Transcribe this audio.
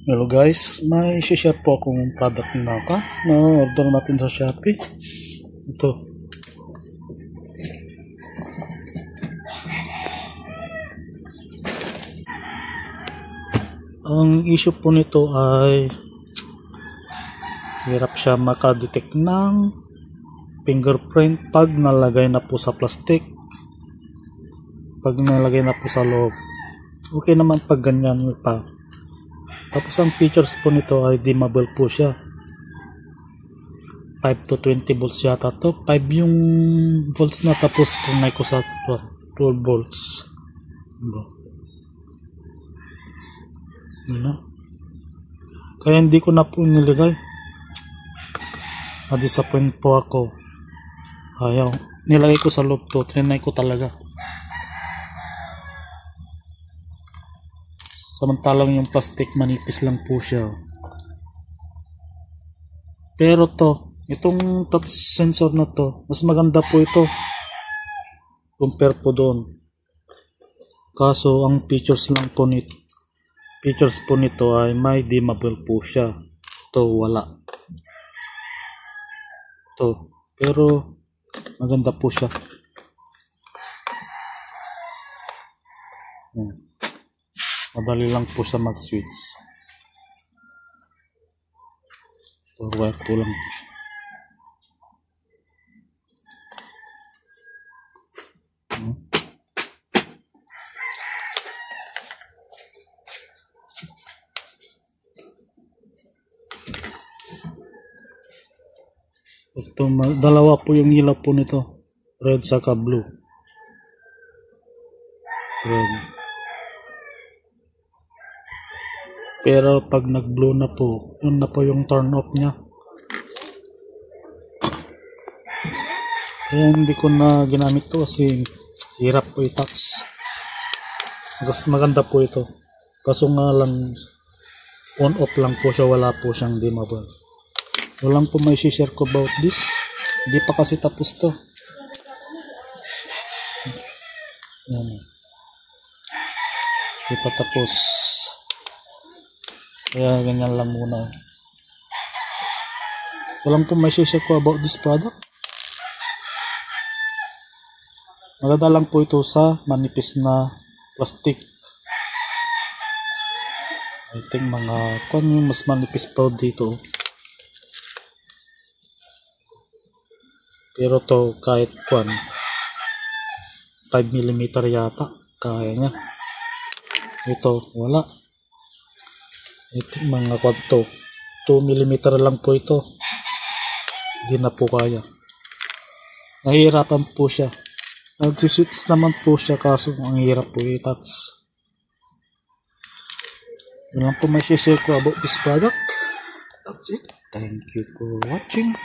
Hello guys, may share po akong product na order natin sa Shopee. Ito. Ang issue po nito ay hirap siya makadetect ng fingerprint pag nalagay na po sa plastic. Pag nalagay na po sa loob. Okay naman pag ganyan pa. Tapos ang features po nito ay dimmable po siya. 5 to 20 volts yata to. 5 yung volts na, tapos tunay ko sa 12 volts. Kaya hindi ko na po nilagay. Na-disappoint po ako. Ayaw. Nilagay ko sa loob to. Trinay ko talaga. Samantalang yung plastic manipis lang po siya. Pero itong touch sensor na to, mas maganda po ito compare po doon. Kaso ang features po nito ay may dimmable po siya. Ito wala. Pero maganda po siya. Madali lang po siya mag-switch. Wire po lang po siya. Ito, dalawa po yung ilaw po nito. Red saka blue. Red. Pero pag nag-blue na po, yun na po yung turn off niya. Kaya hindi ko na ginamit to kasi hirap po i-touch. Mas maganda po ito. Kaso nga lang, on off lang po siya, wala po siyang dimmable. Walang po may share ko about this. Hindi pa kasi tapos to. Yan. Hindi pa tapos. Kaya ganyan lang muna. Walang po may share ko about this product. Maganda lang po ito sa manipis na plastic. I think mas manipis pa dito. Pero to kahit 5mm yata kaya niya. Ito wala. Ito mga 2mm lang po ito. Hindi na po kaya. Nahihirapan po siya. Nag-switch naman po siya kaso ang hirap po i-touch. Yun lang po may share ko about this product. That's it. Thank you for watching.